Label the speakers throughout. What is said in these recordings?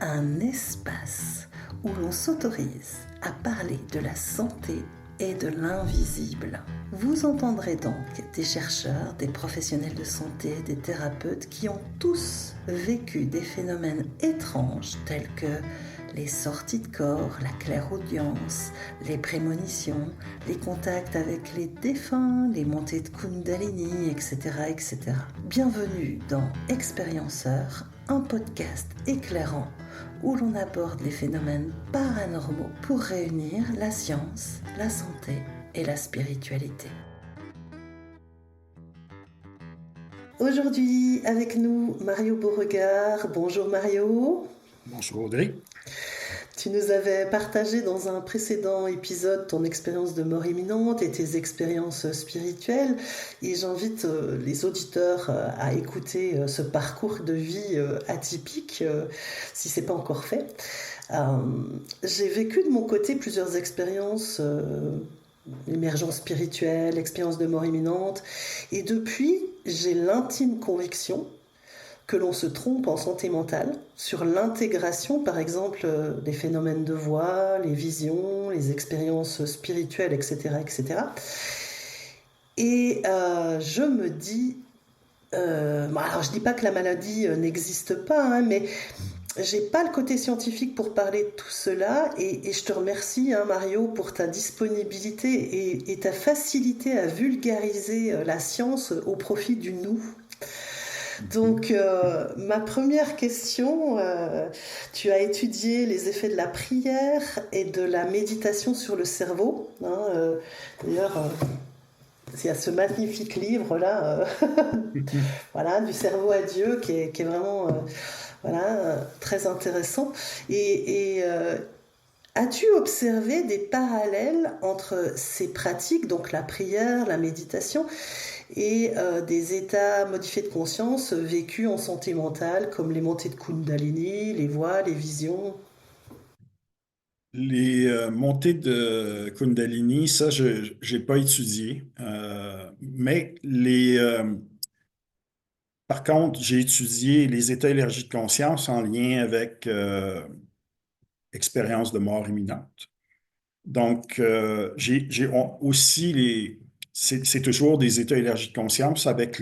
Speaker 1: un espace où l'on s'autorise à parler de la santé et de l'invisible. Vous entendrez donc des chercheurs, des professionnels de santé, des thérapeutes qui ont tous vécu des phénomènes étranges tels que les sorties de corps, la clairaudience, les prémonitions, les contacts avec les défunts, les montées de Kundalini, etc., etc. Bienvenue dans Expérienceur, un podcast éclairant où l'on aborde les phénomènes paranormaux pour réunir la science, la santé et la spiritualité. Aujourd'hui, avec nous, Mario Beauregard. Bonjour Mario.
Speaker 2: Bonjour Audrey.
Speaker 1: Tu nous avais partagé dans un précédent épisode ton expérience de mort imminente et tes expériences spirituelles. Et j'invite les auditeurs à écouter ce parcours de vie atypique, si ce n'est pas encore fait. J'ai vécu de mon côté plusieurs expériences, émergence spirituelle, expérience de mort imminente. Et depuis, j'ai l'intime conviction que l'on se trompe en santé mentale sur l'intégration, par exemple, des phénomènes de voix, les visions, les expériences spirituelles, etc., etc. Et je me dis, alors je dis pas que la maladie n'existe pas, hein, mais j'ai pas le côté scientifique pour parler de tout cela, et je te remercie, hein, Mario, pour ta disponibilité et ta facilité à vulgariser la science au profit du nous. Donc, ma première question, tu as étudié les effets de la prière et de la méditation sur le cerveau. Hein, d'ailleurs, il y a ce magnifique livre-là, voilà, du cerveau à Dieu, qui est vraiment voilà, très intéressant. Et as-tu observé des parallèles entre ces pratiques, donc la prière, la méditation, et des états modifiés de conscience vécus en santé mentale, comme les montées de Kundalini, les voix, les visions?
Speaker 2: Les montées de Kundalini, ça, je n'ai pas étudié. Mais par contre, j'ai étudié les états élargis de conscience en lien avec expérience de mort imminente. Donc, aussi c'est toujours des états élargis de conscience avec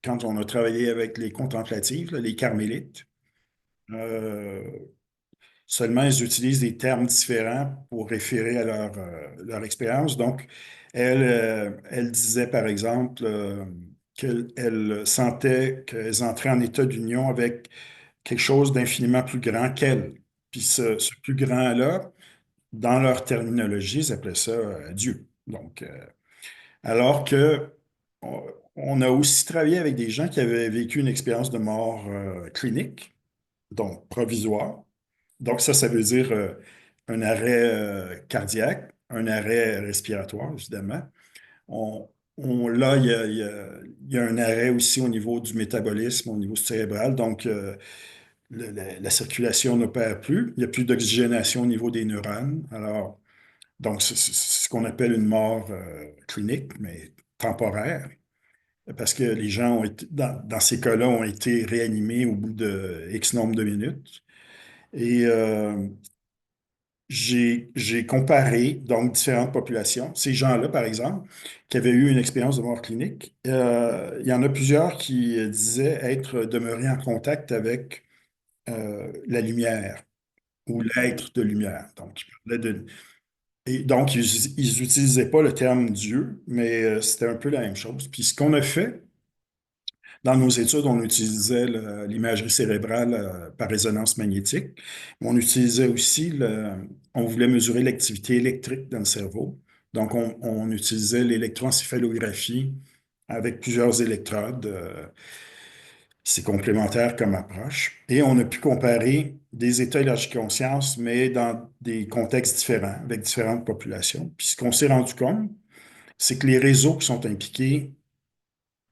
Speaker 2: quand on a travaillé avec les contemplatives, là, les carmélites. Euh, Seulement, ils utilisent des termes différents pour référer à leur expérience. Donc, elle disait, par exemple, qu'elle sentait qu'elles entraient en état d'union avec quelque chose d'infiniment plus grand qu'elle. Puis ce plus grand-là, dans leur terminologie, ils appelaient ça Dieu. Donc, alors que on a aussi travaillé avec des gens qui avaient vécu une expérience de mort clinique, donc provisoire. Donc, ça veut dire un arrêt cardiaque, un arrêt respiratoire, évidemment. Là, il y a un arrêt aussi au niveau du métabolisme, au niveau cérébral. Donc, la circulation n'opère plus. Il n'y a plus d'oxygénation au niveau des neurones. Alors, donc, c'est ce qu'on appelle une mort clinique, mais temporaire, parce que les gens dans ces cas-là, ont été réanimés au bout de X nombre de minutes. Et j'ai comparé donc différentes populations. Ces gens-là, par exemple, qui avaient eu une expérience de mort clinique, il y en a plusieurs qui disaient être demeurés en contact avec la lumière ou l'être de lumière. Donc, et donc, ils n'utilisaient pas le terme Dieu, mais c'était un peu la même chose. Puis ce qu'on a fait, dans nos études, on utilisait l'imagerie cérébrale par résonance magnétique. On utilisait aussi, on voulait mesurer l'activité électrique dans le cerveau. Donc, on utilisait l'électroencéphalographie avec plusieurs électrodes. C'est complémentaire comme approche. Et on a pu comparer des états élargis de conscience, mais dans des contextes différents, avec différentes populations. Puis ce qu'on s'est rendu compte, c'est que les réseaux qui sont impliqués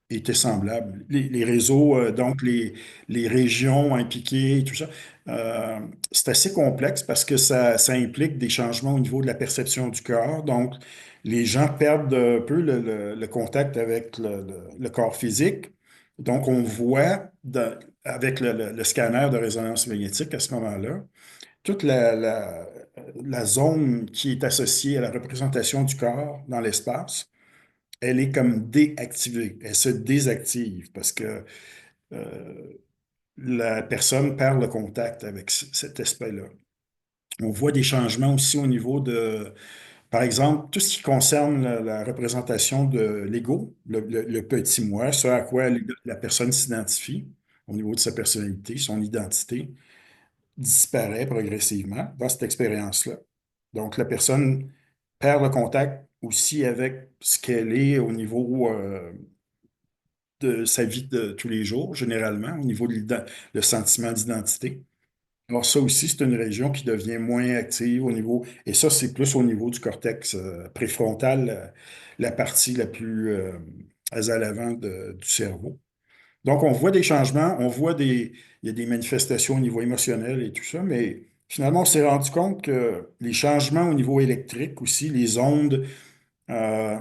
Speaker 2: étaient semblables. Les réseaux, donc les régions impliquées, tout ça, c'est assez complexe parce que ça implique des changements au niveau de la perception du corps. Donc, les gens perdent un peu le contact avec le corps physique. Donc, on voit avec le scanner de résonance magnétique à ce moment-là, toute la zone qui est associée à la représentation du corps dans l'espace, elle est comme déactivée. Elle se désactive parce que euh, la personne perd le contact avec cet aspect-là. On voit des changements aussi au niveau de, par exemple, tout ce qui concerne la représentation de l'ego, le petit moi, ce à quoi la personne s'identifie au niveau de sa personnalité, son identité, disparaît progressivement dans cette expérience-là. Donc, la personne perd le contact aussi avec ce qu'elle est au niveau de sa vie de tous les jours, généralement, au niveau de le sentiment d'identité. Alors ça aussi, c'est une région qui devient moins active au niveau, et ça, c'est plus au niveau du cortex préfrontal, la partie la plus à l'avant du cerveau. Donc, on voit des changements, il y a des manifestations au niveau émotionnel et tout ça, mais finalement, on s'est rendu compte que les changements au niveau électrique aussi, les ondes, euh,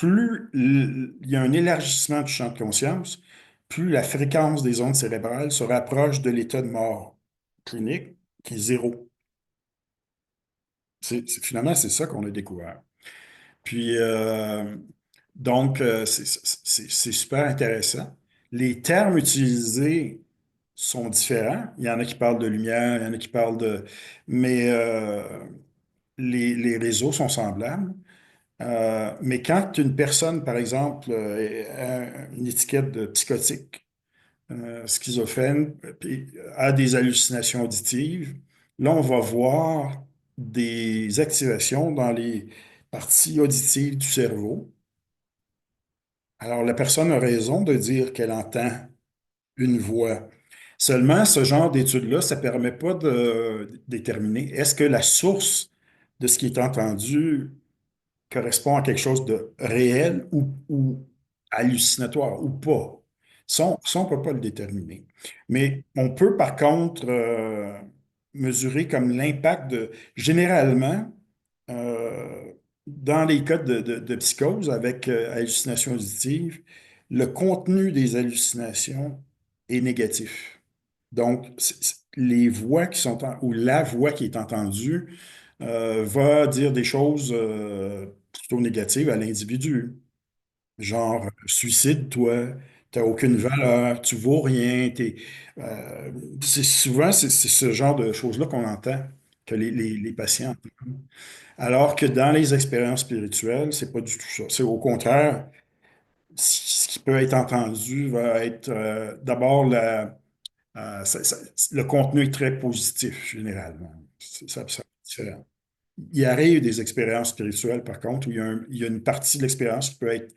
Speaker 2: il y a un élargissement du champ de conscience, plus la fréquence des ondes cérébrales se rapproche de l'état de mort clinique, qui est zéro. Finalement, c'est ça qu'on a découvert. Puis, donc, c'est super intéressant. Les termes utilisés sont différents. Il y en a qui parlent de lumière, il y en a qui parlent de... Mais les réseaux sont semblables. Mais quand une personne, par exemple, a une étiquette de psychotique, schizophrène, puis a des hallucinations auditives, là, on va voir des activations dans les parties auditives du cerveau. Alors, la personne a raison de dire qu'elle entend une voix. Seulement, ce genre d'études-là, ça ne permet pas de déterminer est-ce que la source de ce qui est entendu correspond à quelque chose de réel ou hallucinatoire ou pas. Ça, on ne peut pas le déterminer. Mais on peut, par contre, mesurer comme l'impact de, généralement, euh, dans les cas de psychose avec hallucination auditive, le contenu des hallucinations est négatif. Donc, les voix qui sont, ou la voix qui est entendue va dire des choses plutôt négatives à l'individu. Genre, suicide-toi, t'as aucune valeur, tu vaux rien. Souvent, c'est ce genre de choses-là qu'on entend, que les patients entendent. Alors que dans les expériences spirituelles, c'est pas du tout ça. C'est au contraire, ce qui peut être entendu va être d'abord le contenu est très positif, généralement. C'est différent. Il arrive des expériences spirituelles, par contre, où il y a une partie de l'expérience qui peut être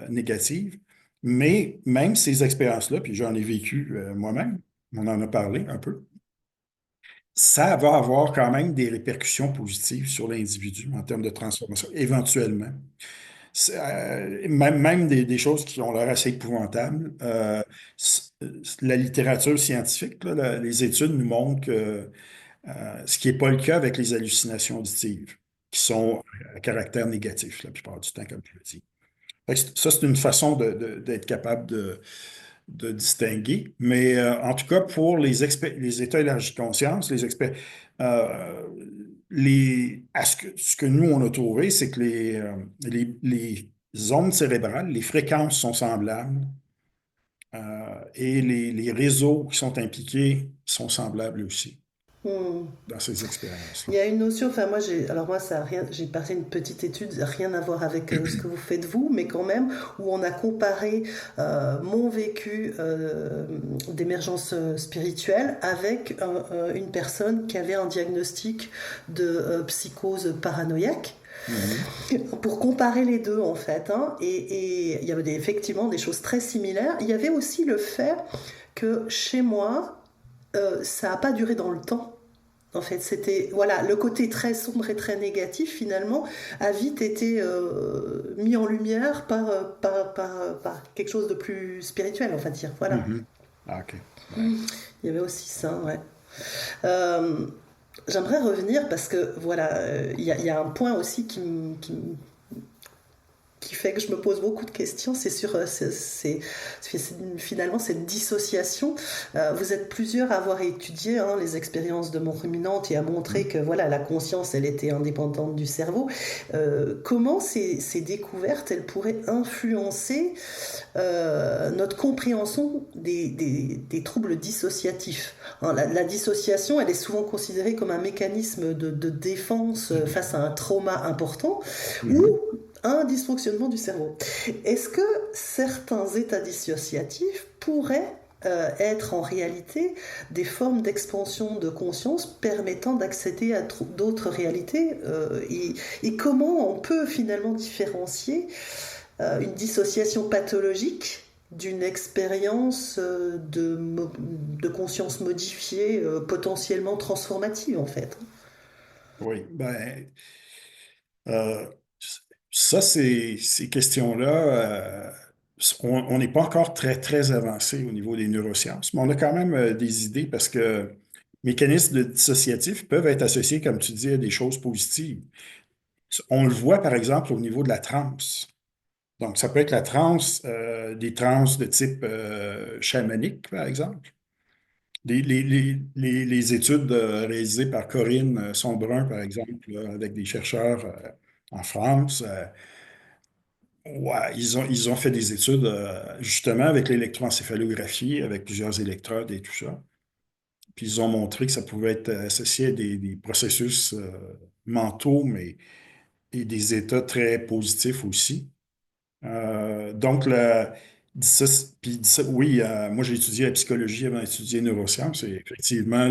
Speaker 2: négative, mais même ces expériences-là, puis j'en ai vécu moi-même, on en a parlé un peu, ça va avoir quand même des répercussions positives sur l'individu en termes de transformation, éventuellement. Même des choses qui ont l'air assez épouvantables. La littérature scientifique, là, les études nous montrent que ce qui n'est pas le cas avec les hallucinations auditives, qui sont à caractère négatif la plupart du temps, comme je le dis. Fait que ça, c'est une façon d'être capable de distinguer. Mais en tout cas, pour les états élargis de conscience, euh, ce que nous, on a trouvé, c'est que les ondes cérébrales, les fréquences sont semblables et les réseaux qui sont impliqués sont semblables aussi
Speaker 1: Hmm.
Speaker 2: dans ces
Speaker 1: Il
Speaker 2: expériences-là.
Speaker 1: y a une notion, enfin moi alors moi ça a rien, j'ai passé une petite étude, rien à voir avec ce que vous faites vous, mais quand même, où on a comparé mon vécu d'émergence spirituelle avec une personne qui avait un diagnostic de psychose paranoïaque,
Speaker 2: Mhm.
Speaker 1: pour comparer les deux en fait, hein. Et il y avait effectivement des choses très similaires. Il y avait aussi le fait que chez moi, ça n'a pas duré dans le temps. En fait, c'était voilà, le côté très sombre et très négatif finalement a vite été mis en lumière par quelque chose de plus spirituel, on va dire. Voilà.
Speaker 2: Mhm. Ah, OK. Ouais.
Speaker 1: Il y avait aussi ça, ouais. Euh, J'aimerais revenir parce que voilà, il y a un point aussi qui fait que je me pose beaucoup de questions, c'est sur finalement cette dissociation. Vous êtes plusieurs à avoir étudié hein, les expériences de mort imminente et à montrer que voilà, la conscience, elle était indépendante du cerveau. Comment ces découvertes, elles pourraient influencer notre compréhension des troubles dissociatifs. Hein, la dissociation, elle est souvent considérée comme un mécanisme de défense face à un trauma important ou
Speaker 2: Mhm.
Speaker 1: un dysfonctionnement du cerveau. Est-ce que certains états dissociatifs pourraient être en réalité des formes d'expansion de conscience permettant d'accéder à d'autres réalités et comment on peut finalement différencier une dissociation pathologique d'une expérience de conscience modifiée potentiellement transformative en fait.
Speaker 2: Oui, ben, euh, ça, ces questions-là, on n'est pas encore très, très avancé au niveau des neurosciences, mais on a quand même des idées parce que mécanismes dissociatifs peuvent être associés, comme tu dis, à des choses positives. On le voit, par exemple, au niveau de la transe. Donc, ça peut être la transe, des transes de type chamanique, par exemple. Les études réalisées par Corinne Sombrun, par exemple, là, avec des chercheurs en France, ouais, ils ont fait des études justement avec l'électroencéphalographie, avec plusieurs électrodes et tout ça. Puis ils ont montré que ça pouvait être associé à des processus mentaux, mais et des états très positifs aussi. Donc, oui, moi j'ai étudié la psychologie avant d'étudier les neurosciences et effectivement,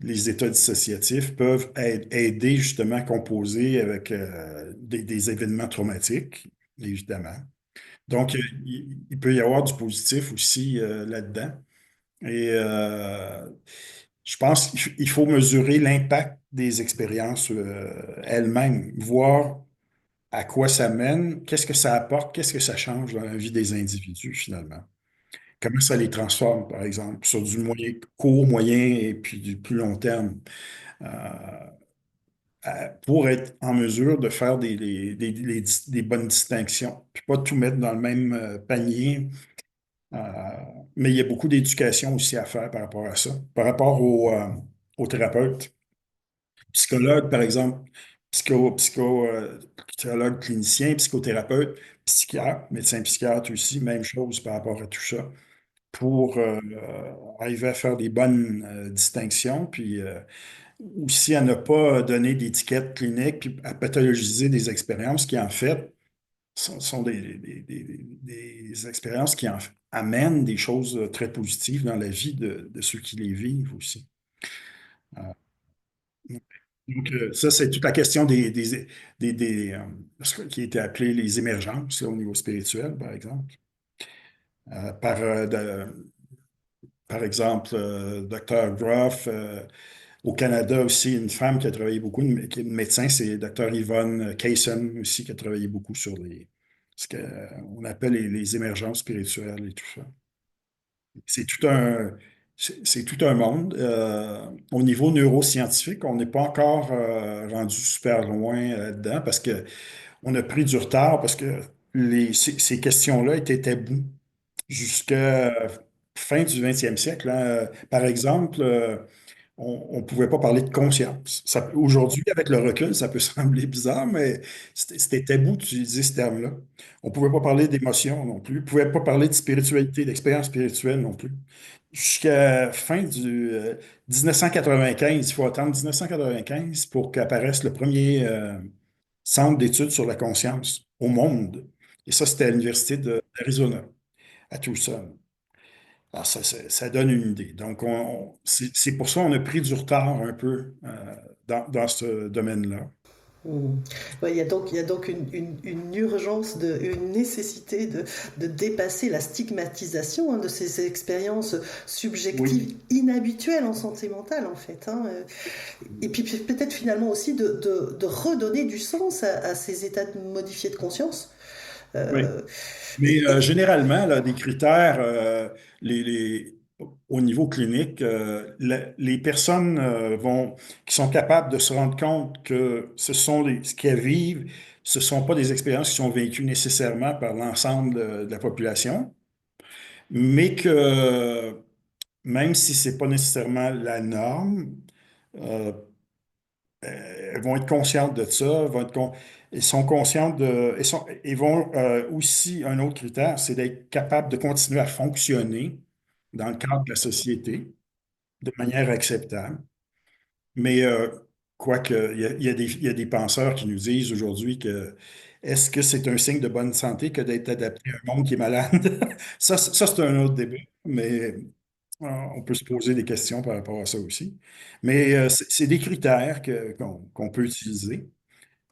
Speaker 2: les états dissociatifs peuvent aider justement à composer avec des événements traumatiques, évidemment. Donc, il peut y avoir du positif aussi là-dedans. Et je pense qu'il faut mesurer l'impact des expériences elles-mêmes, voir à quoi ça mène, qu'est-ce que ça apporte, qu'est-ce que ça change dans la vie des individus finalement. Comment ça les transforme, par exemple, sur du court, moyen et puis du plus long terme, euh, pour être en mesure de faire des bonnes distinctions, puis pas tout mettre dans le même panier. Euh, mais il y a beaucoup d'éducation aussi à faire par rapport à ça. Par rapport aux thérapeutes, psychologues, par exemple, psychologue clinicien, psychothérapeute, psychiatre, médecin psychiatre aussi, même chose par rapport à tout ça, pour arriver à faire des bonnes distinctions, puis aussi à ne pas donner d'étiquettes cliniques, puis à pathologiser des expériences qui, en fait, sont des expériences qui amènent des choses très positives dans la vie de ceux qui les vivent aussi. Euh, donc, ça, c'est toute la question ce qui a été appelé les émergences là, au niveau spirituel, par exemple. Par exemple, Dr. Groff, au Canada aussi, une femme qui a travaillé beaucoup, qui est une médecin, c'est Dr. Yvonne Kaysen aussi, qui a travaillé beaucoup sur ce qu'on appelle les émergences spirituelles et tout ça. C'est tout un, c'est tout un monde. Au niveau neuroscientifique, on n'est pas encore rendu super loin là-dedans parce que on a pris du retard parce que ces questions-là étaient tabous jusqu'à fin du 20e siècle, hein. Par exemple, on ne pouvait pas parler de conscience. Aujourd'hui, avec le recul, ça peut sembler bizarre, mais c'était tabou d'utiliser ce terme-là. On ne pouvait pas parler d'émotion non plus. On ne pouvait pas parler de spiritualité, d'expérience spirituelle non plus. Jusqu'à fin du 1995, il faut attendre 1995 pour qu'apparaisse le premier centre d'études sur la conscience au monde. Et ça, c'était à l'Université d'Arizona, à Tucson. Alors, ça donne une idée. Donc, c'est pour ça qu'on a pris du retard un peu dans ce domaine-là.
Speaker 1: Hmm. Ouais, il y a donc une urgence, une nécessité de dépasser la stigmatisation hein, de ces expériences
Speaker 2: Oui.
Speaker 1: subjectives inhabituelles en santé mentale, en fait. Hein. Et puis peut-être finalement aussi de redonner du sens à ces états modifiés de conscience.
Speaker 2: Oui.
Speaker 1: Euh,
Speaker 2: Mais
Speaker 1: et, et-
Speaker 2: généralement, là, des critères les, les- au niveau clinique, les personnes qui sont capables de se rendre compte que ce qu'elles vivent, ce ne sont pas des expériences qui sont vécues nécessairement par l'ensemble de la population, mais que même si ce n'est pas nécessairement la norme, euh, elles vont être conscientes de ça, elles sont conscientes ils vont aussi, un autre critère, c'est d'être capable de continuer à fonctionner dans le cadre de la société de manière acceptable. Mais quoique, il y a des penseurs qui nous disent aujourd'hui que est-ce que c'est un signe de bonne santé que d'être adapté à un monde qui est malade? Ça, c'est un autre débat, mais on peut se poser des questions par rapport à ça aussi. Mais c'est des critères qu'on peut utiliser.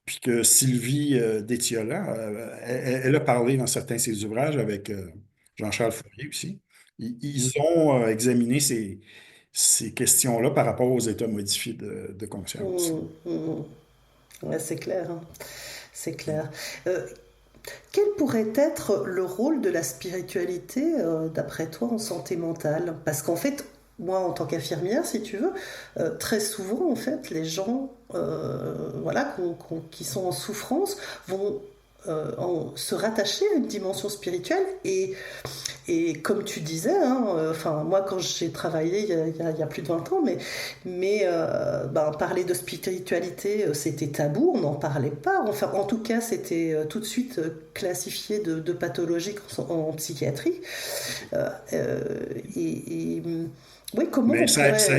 Speaker 2: Puis que Sylvie Détiola, elle a parlé dans certains de ses ouvrages avec Jean-Charles Fourier aussi. Ils ont examiné ces questions-là par rapport aux états modifiés de conscience.
Speaker 1: Mmh, mmh. Ouais, c'est clair, hein. C'est clair. Euh, Quel pourrait être le rôle de la spiritualité, d'après toi, en santé mentale? Parce qu'en fait, moi, en tant qu'infirmière, si tu veux, très souvent, en fait, les gens voilà, qui sont en souffrance vont se rattacher à une dimension spirituelle et comme tu disais, hein, enfin moi quand j'ai travaillé il y a plus de 20 ans, ben, parler de spiritualité c'était tabou, on n'en parlait pas. Enfin en tout cas c'était tout de suite classifié de pathologique en psychiatrie. Euh, euh, et, et, oui, comment
Speaker 2: Mais
Speaker 1: on pourrait...
Speaker 2: ça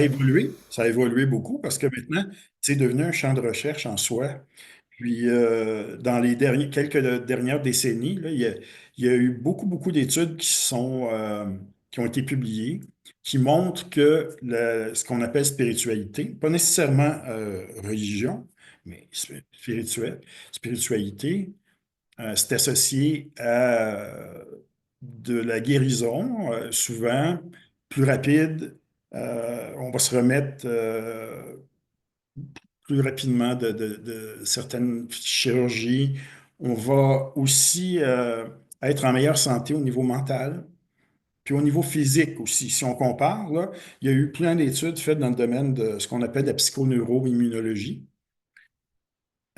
Speaker 2: a évolué beaucoup parce que maintenant, c'est devenu un champ de recherche en soi. Puis, dans les quelques dernières décennies, là, il y a eu beaucoup d'études qui ont été publiées qui montrent que ce qu'on appelle spiritualité, pas nécessairement religion, mais spiritualité, c'est associé à de la guérison, souvent plus rapide. On va se remettre plus rapidement de certaines chirurgies. On va aussi être en meilleure santé au niveau mental, puis au niveau physique aussi. Si on compare, là, il y a eu plein d'études faites dans le domaine de ce qu'on appelle la psychoneuroimmunologie.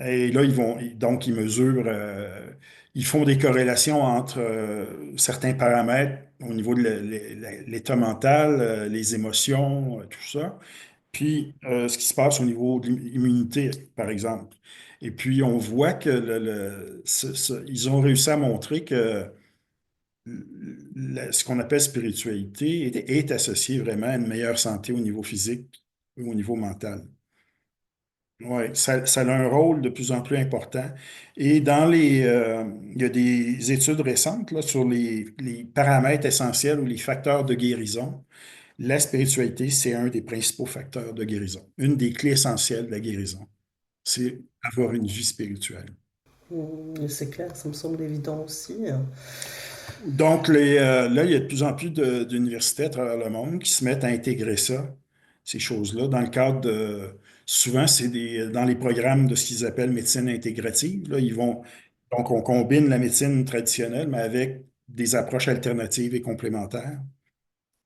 Speaker 2: Et là, donc, ils mesurent, ils font des corrélations entre certains paramètres au niveau de l'état mental, les émotions, tout ça, puis ce qui se passe au niveau de l'immunité, par exemple. Et puis, on voit que ils ont réussi à montrer que ce qu'on appelle spiritualité est associé vraiment à une meilleure santé au niveau physique et au niveau mental. Oui, ça a un rôle de plus en plus important. Et il y a des études récentes là, sur les paramètres essentiels ou les facteurs de guérison. La spiritualité, c'est un des principaux facteurs de guérison. Une des clés essentielles de la guérison, c'est avoir une vie spirituelle.
Speaker 1: C'est clair, ça me semble évident aussi.
Speaker 2: Donc, là, il y a de plus en plus d'universités à travers le monde qui se mettent à intégrer ça, ces choses-là, dans le cadre de... Souvent, c'est dans les programmes de ce qu'ils appellent médecine intégrative. Là, donc, on combine la médecine traditionnelle, mais avec des approches alternatives et complémentaires.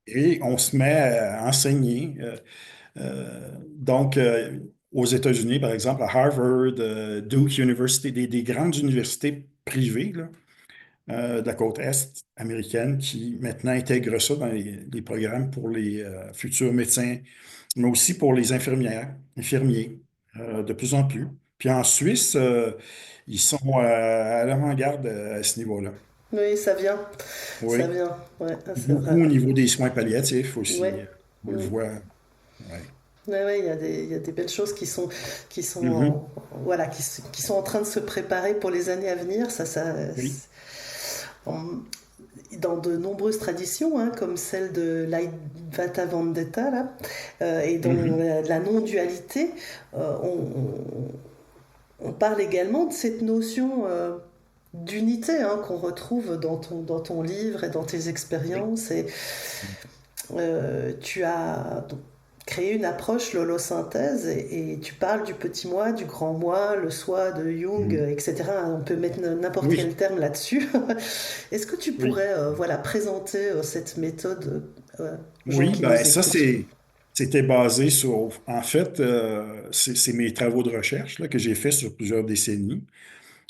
Speaker 2: Et on se met à enseigner. Aux États-Unis, par exemple, à Harvard, Duke University, des grandes universités privées, là, de la côte Est américaine qui maintenant intègrent ça dans les programmes pour les futurs médecins, mais aussi pour les infirmiers, de plus en plus. Puis en Suisse, ils sont à l'avant-garde à ce niveau-là.
Speaker 1: Oui, ça
Speaker 2: Oui.
Speaker 1: vient, ouais, c'est vrai.
Speaker 2: Beaucoup au niveau des soins palliatifs aussi.
Speaker 1: Ouais.
Speaker 2: On le
Speaker 1: Mm.
Speaker 2: voit. Ouais.
Speaker 1: Ouais, ouais, il y a des belles choses qui sont,
Speaker 2: Mhm.
Speaker 1: voilà, qui sont en train de se préparer pour les années à venir.
Speaker 2: Oui.
Speaker 1: En- dans de nombreuses traditions, hein, comme celle de l'Advaita Vendetta, là, et dans
Speaker 2: Mhm.
Speaker 1: la non-dualité, on parle également de cette notion d'unité hein, qu'on retrouve dans ton livre et dans tes
Speaker 2: Oui.
Speaker 1: expériences. Et tu as donc créé une approche l'holosynthèse et tu parles du petit moi, du grand moi, le soi de Jung,
Speaker 2: Mhm.
Speaker 1: etc. On peut mettre n'importe quel
Speaker 2: Oui.
Speaker 1: terme là-dessus. Est-ce que tu
Speaker 2: Oui.
Speaker 1: pourrais voilà, présenter cette méthode aux gens
Speaker 2: Oui,
Speaker 1: qui
Speaker 2: ben
Speaker 1: nous
Speaker 2: ça,
Speaker 1: écoutent?
Speaker 2: c'était basé en fait, c'est mes travaux de recherche là, que j'ai fait sur plusieurs décennies.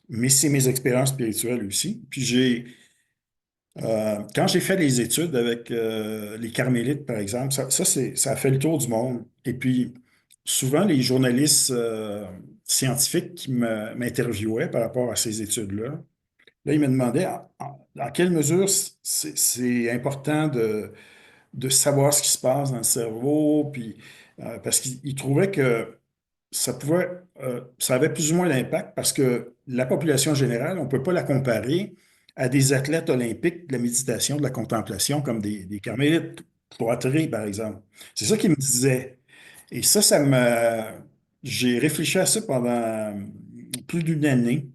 Speaker 2: mais c'est mes expériences spirituelles aussi. Puis quand j'ai fait les études avec les carmélites, par exemple, ça a fait le tour du monde. Et puis, souvent, les journalistes scientifiques qui m'interviewaient par rapport à ces études-là, là, ils me demandaient dans quelle mesure c'est important de savoir ce qui se passe dans le cerveau, puis, parce qu'ils trouvaient que ça avait plus ou moins d'impact parce que la population générale, on ne peut pas la comparer à des athlètes olympiques de la méditation, de la contemplation, comme des carmélites cloîtrés, par exemple. C'est ça qu'ils me disaient. Et j'ai réfléchi à ça pendant plus d'une année.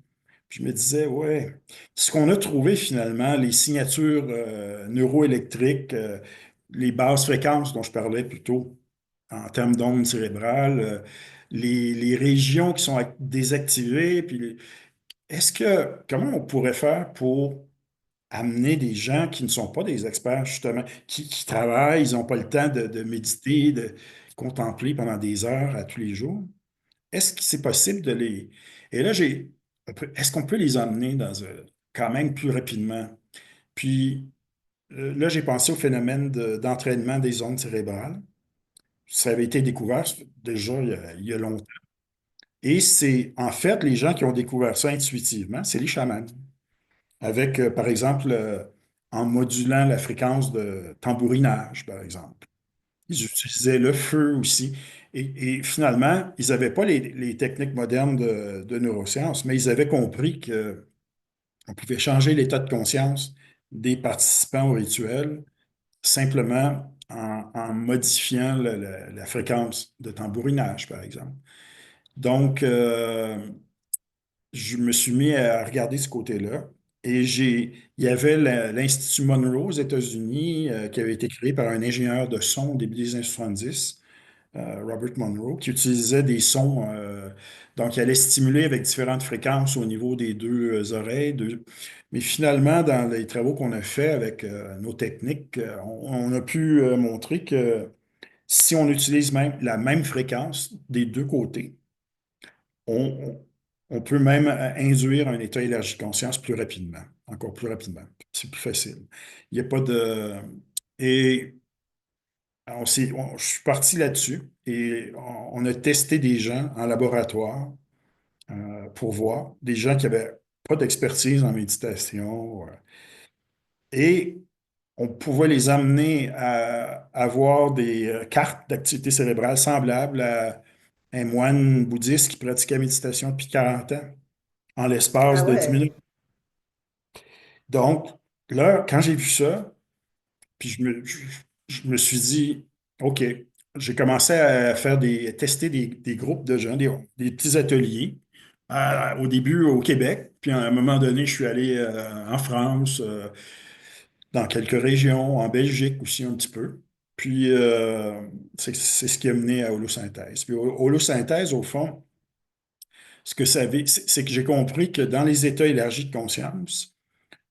Speaker 2: Puis je me disais, ouais, ce qu'on a trouvé finalement, les signatures neuroélectriques, les basses fréquences dont je parlais plus tôt, en termes d'ondes cérébrales, les régions qui sont désactivées, comment on pourrait faire pour amener des gens qui ne sont pas des experts, justement, qui travaillent, ils n'ont pas le temps de méditer, de contempler pendant des heures à tous les jours? Est-ce que c'est possible de les... Et là, est-ce qu'on peut les emmener quand même plus rapidement? Puis là, j'ai pensé au phénomène d'entraînement des ondes cérébrales. Ça avait été découvert déjà il y a longtemps. Et c'est en fait les gens qui ont découvert ça intuitivement, c'est les chamans. Avec, par exemple, en modulant la fréquence de tambourinage, par exemple. Ils utilisaient le feu aussi. Et finalement, ils n'avaient pas les techniques modernes de neurosciences, mais ils avaient compris qu'on pouvait changer l'état de conscience des participants au rituel simplement en modifiant la fréquence de tambourinage, par exemple. Donc, je me suis mis à regarder ce côté-là. Et il y avait l'Institut Monroe aux États-Unis qui avait été créé par un ingénieur de son au début des années 70, Robert Monroe, qui utilisait des sons. Donc, il allait stimuler avec différentes fréquences au niveau des deux oreilles. Mais finalement, dans les travaux qu'on a faits avec nos techniques, on a pu montrer que si on utilise même la même fréquence des deux côtés, on, on peut même induire un état élargi de conscience plus rapidement, encore plus rapidement. C'est plus facile. Il n'y a pas de... Et je suis parti là-dessus et on a testé des gens en laboratoire pour voir, des gens qui n'avaient pas d'expertise en méditation. Et on pouvait les amener à avoir des cartes d'activité cérébrale semblables à un moine bouddhiste qui pratiquait la méditation depuis 40 ans en l'espace
Speaker 1: Ah
Speaker 2: de 10
Speaker 1: ouais,
Speaker 2: minutes. Donc, là, quand j'ai vu ça, puis je me suis dit, OK, j'ai commencé à tester des groupes de gens, des petits ateliers. Au début au Québec, puis à un moment donné, je suis allé en France, dans quelques régions, en Belgique aussi un petit peu. Puis, c'est ce qui a mené à holosynthèse. Puis, holosynthèse, au fond, ce que c'est que j'ai compris que dans les états élargis de conscience,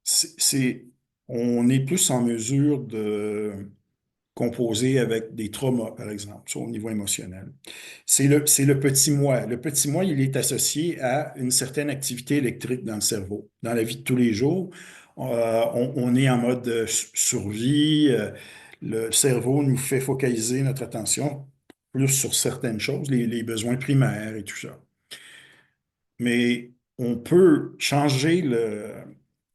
Speaker 2: c'est, c'est- on est plus en mesure de composer avec des traumas, par exemple, au niveau émotionnel. C'est le petit moi. Le petit moi, il est associé à une certaine activité électrique dans le cerveau. Dans la vie de tous les jours, on est en mode survie. Le cerveau nous fait focaliser notre attention plus sur certaines choses, les besoins primaires et tout ça. Mais on peut changer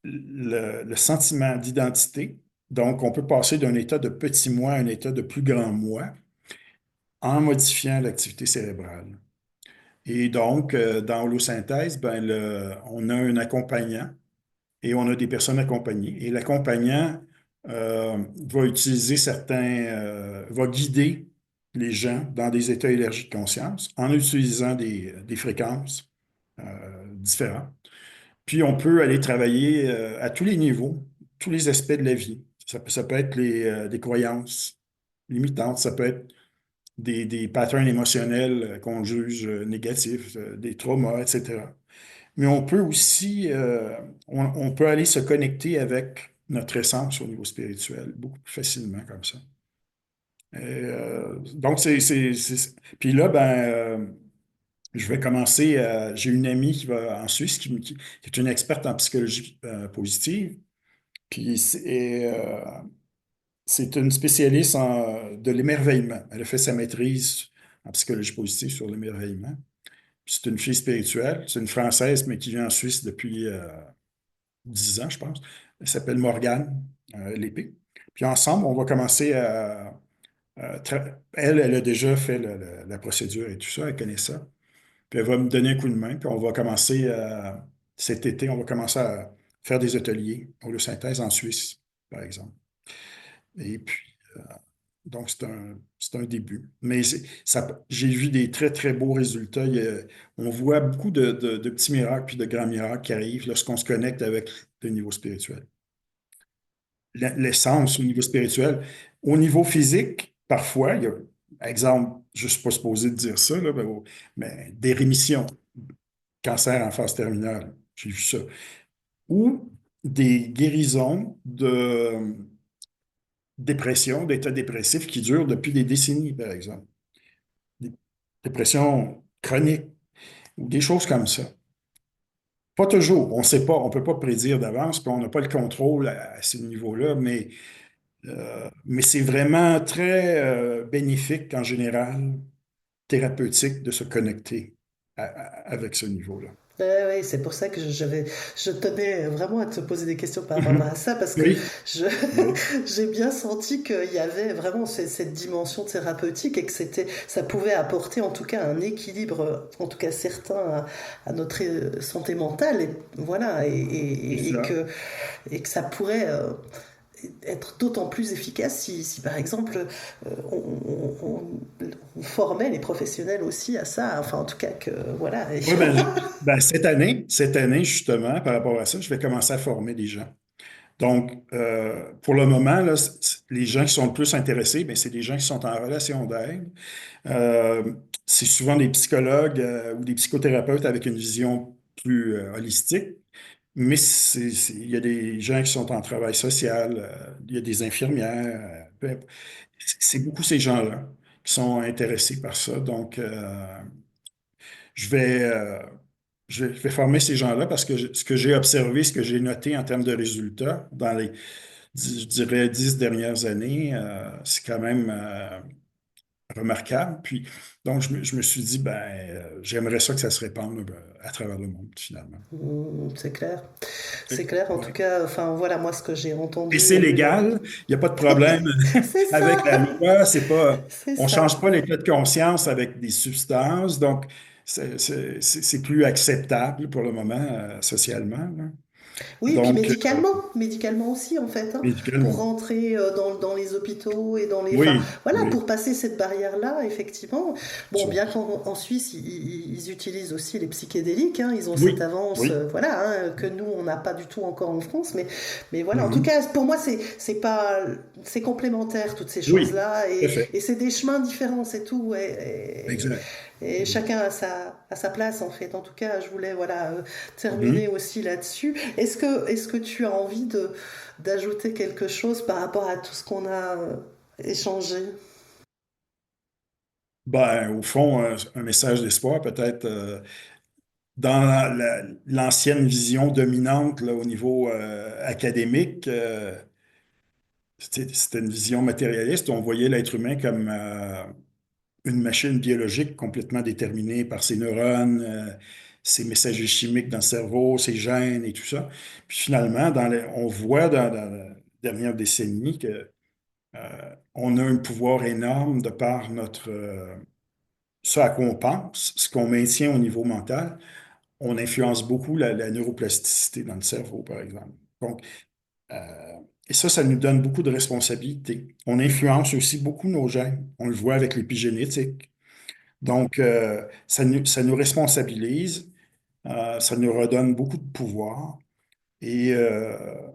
Speaker 2: le sentiment d'identité. Donc, on peut passer d'un état de petit moi à un état de plus grand moi en modifiant l'activité cérébrale. Et donc, dans l'holosynthèse, ben, on a un accompagnant et on a des personnes accompagnées. Et l'accompagnant va va guider les gens dans des états élargis de conscience en utilisant des fréquences différentes. Puis on peut aller travailler à tous les niveaux, tous les aspects de la vie. Ça peut être des croyances limitantes, ça peut être des patterns émotionnels qu'on juge négatifs, des traumas, etc. Mais on peut aussi, on peut aller se connecter avec notre essence au niveau spirituel beaucoup plus facilement comme ça. Donc, puis là, ben, je vais commencer, j'ai une amie qui va en Suisse qui est une experte en psychologie positive, puis c'est une spécialiste de l'émerveillement. Elle a fait sa maîtrise en psychologie positive sur l'émerveillement. Puis c'est une fille spirituelle, c'est une Française, mais qui vit en Suisse depuis 10 ans, je pense. Elle s'appelle Morgane Lépée. Puis ensemble, on va commencer elle a déjà fait la procédure et tout ça, elle connaît ça. Puis elle va me donner un coup de main, puis on va commencer cet été, on va commencer à faire des ateliers au synthèse en Suisse, par exemple. Et puis, donc, c'est un début. Mais j'ai vu des très, très beaux résultats. On voit beaucoup de petits miracles puis de grands miracles qui arrivent lorsqu'on se connecte avec le niveau spirituel. L'essence au niveau spirituel. Au niveau physique, parfois, il y a, par exemple, je ne suis pas supposé de dire ça, là, mais des rémissions, cancer en phase terminale, j'ai vu ça. Ou des guérisons de dépression, d'états dépressifs qui durent depuis des décennies, par exemple. Des dépressions chroniques ou des choses comme ça. Pas toujours, on ne sait pas, on ne peut pas prédire d'avance, puis on n'a pas le contrôle à ce niveau-là, mais c'est vraiment très bénéfique en général, thérapeutique de se connecter avec ce niveau-là.
Speaker 1: Oui, c'est pour ça que je tenais vraiment à te poser des questions par rapport à
Speaker 2: Mhm.
Speaker 1: ça, parce que
Speaker 2: Oui,
Speaker 1: je,
Speaker 2: oui,
Speaker 1: j'ai bien senti qu'il y avait vraiment cette dimension thérapeutique et que ça pouvait apporter en tout cas un équilibre, en tout cas certain, à notre santé mentale, et voilà,
Speaker 2: c'est ça.
Speaker 1: et que ça pourrait être d'autant plus efficace si par exemple, on formait les professionnels aussi à ça, enfin en tout cas que, voilà.
Speaker 2: Oui, ben, cette année, justement, par rapport à ça, je vais commencer à former des gens. Donc, pour le moment, là, les gens qui sont le plus intéressés, ben, c'est des gens qui sont en relation d'aide. Euh, c'est souvent des psychologues ou des psychothérapeutes avec une vision plus holistique, mais il y a des gens qui sont en travail social, il y a des infirmières. C'est beaucoup ces gens-là qui sont intéressés par ça. Donc, je vais, euh, je vais former ces gens-là parce que ce que j'ai observé, ce que j'ai noté en termes de résultats dans les, je dirais, 10 dernières années, c'est quand même remarquable. Puis, donc, je me suis dit, ben, j'aimerais ça que ça se répande à travers le monde, finalement.
Speaker 1: C'est clair.
Speaker 2: Et,
Speaker 1: C'est clair, en tout
Speaker 2: ouais.
Speaker 1: cas, enfin voilà, moi ce que j'ai
Speaker 2: Et
Speaker 1: entendu
Speaker 2: c'est
Speaker 1: et lu là.
Speaker 2: légal, il n'y a pas de problème
Speaker 1: C'est ça,
Speaker 2: avec la loi, c'est pas,
Speaker 1: c'est
Speaker 2: on ne
Speaker 1: ça.
Speaker 2: change pas l'état de conscience avec des substances, donc c'est plus acceptable pour le moment, socialement, là.
Speaker 1: Oui, et puis
Speaker 2: Donc,
Speaker 1: médicalement aussi en fait, hein, pour
Speaker 2: médicalement.
Speaker 1: rentrer dans les hôpitaux et dans les... Enfin,
Speaker 2: Oui,
Speaker 1: voilà,
Speaker 2: oui,
Speaker 1: pour passer cette barrière-là, effectivement. Bon,
Speaker 2: ça.
Speaker 1: bien qu'en Suisse, ils utilisent aussi les psychédéliques, hein, ils ont cette
Speaker 2: Oui,
Speaker 1: avance,
Speaker 2: oui.
Speaker 1: voilà, hein, que nous, on n'a pas du tout encore en France, mais voilà, en tout
Speaker 2: Mhm.
Speaker 1: cas, pour moi, c'est pas... C'est complémentaire, toutes ces
Speaker 2: Oui,
Speaker 1: choses-là,
Speaker 2: tout à fait.
Speaker 1: et c'est des chemins différents, c'est tout,
Speaker 2: Exact.
Speaker 1: et chacun a sa place, en fait. En tout cas, je voulais, voilà, terminer
Speaker 2: Mhm.
Speaker 1: aussi là-dessus. Est-ce que tu as envie d'ajouter quelque chose par rapport à tout ce qu'on a échangé?
Speaker 2: Ben, au fond, un message d'espoir, peut-être dans l'ancienne vision dominante là, au niveau académique, c'était une vision matérialiste. On voyait l'être humain comme une machine biologique complètement déterminée par ses neurones, ses messagers chimiques dans le cerveau, ses gènes et tout ça. Puis finalement, on voit dans la dernière décennie que on a un pouvoir énorme de par ce à quoi on pense, ce qu'on maintient au niveau mental. On influence beaucoup la neuroplasticité dans le cerveau, par exemple. Donc, et ça nous donne beaucoup de responsabilités. On influence aussi beaucoup nos gènes. On le voit avec l'épigénétique. Donc, ça nous responsabilise, ça nous redonne beaucoup de pouvoir. Et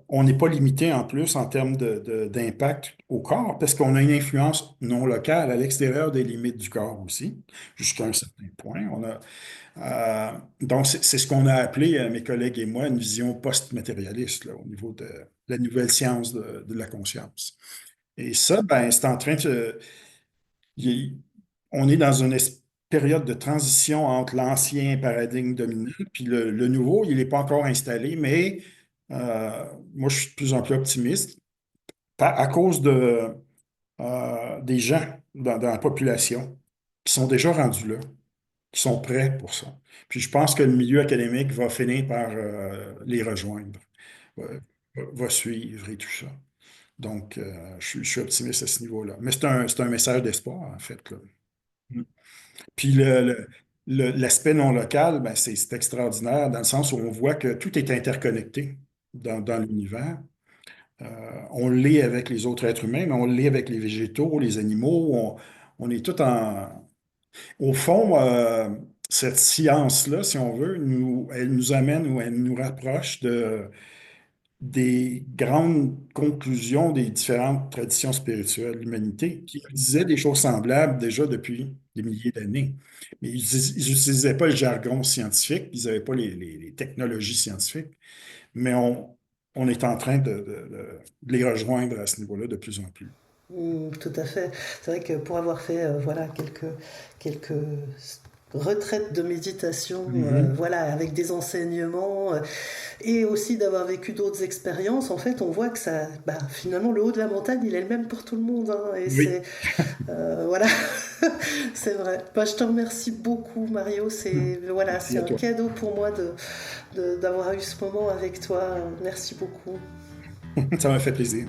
Speaker 2: on n'est pas limité en plus en termes d'impact au corps, parce qu'on a une influence non locale à l'extérieur des limites du corps aussi, jusqu'à un certain point. Donc, c'est ce qu'on a appelé, mes collègues et moi, une vision post-matérialiste là, au niveau de la nouvelle science de la conscience. Et ça, ben, c'est en train de... il- on est dans une période de transition entre l'ancien paradigme dominant puis le nouveau. Il n'est pas encore installé, mais moi, je suis de plus en plus optimiste à cause des gens dans la population qui sont déjà rendus là, qui sont prêts pour ça. Puis je pense que le milieu académique va finir par les rejoindre, va, va suivre et tout ça. Donc, je suis optimiste à ce niveau-là. Mais c'est un message d'espoir, en fait, là. Mm. Puis l'aspect non local, ben, c'est extraordinaire dans le sens où on voit que tout est interconnecté dans l'univers. On l'est avec les autres êtres humains, mais on l'est avec les végétaux, les animaux. On est tout en... Au fond, cette science-là, si on veut, elle nous amène ou elle nous rapproche des grandes conclusions des différentes traditions spirituelles de l'humanité, qui disaient des choses semblables déjà depuis des milliers d'années. Mais ils n'utilisaient pas le jargon scientifique, ils n'avaient pas les technologies scientifiques, mais on est en train de les rejoindre à ce niveau-là de plus en plus.
Speaker 1: Tout à fait. C'est vrai que pour avoir fait voilà, quelques retraites de méditation,
Speaker 2: Mhm.
Speaker 1: voilà, avec des enseignements, et aussi d'avoir vécu d'autres expériences, en fait, on voit que ça, bah, finalement, le haut de la montagne, il est le même pour tout le monde, hein, et
Speaker 2: Oui,
Speaker 1: c'est, voilà, c'est vrai. Bah, je te remercie beaucoup, Mario. Voilà,
Speaker 2: merci
Speaker 1: c'est
Speaker 2: à
Speaker 1: un
Speaker 2: toi.
Speaker 1: cadeau pour moi d'avoir eu ce moment avec toi. Merci beaucoup.
Speaker 2: Ça m'a fait plaisir.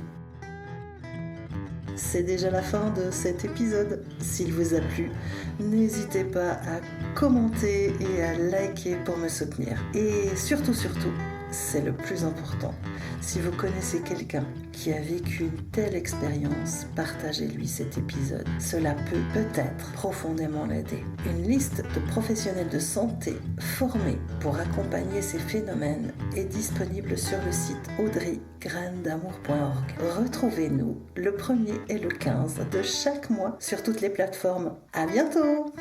Speaker 1: C'est déjà la fin de cet épisode. S'il vous a plu, n'hésitez pas à commenter et à liker pour me soutenir. Et surtout, c'est le plus important. Si vous connaissez quelqu'un qui a vécu une telle expérience, partagez-lui cet épisode. Cela peut peut-être profondément l'aider. Une liste de professionnels de santé formés pour accompagner ces phénomènes est disponible sur le site audreygraindamour.org. Retrouvez-nous le 1er et le 15 de chaque mois sur toutes les plateformes. À bientôt!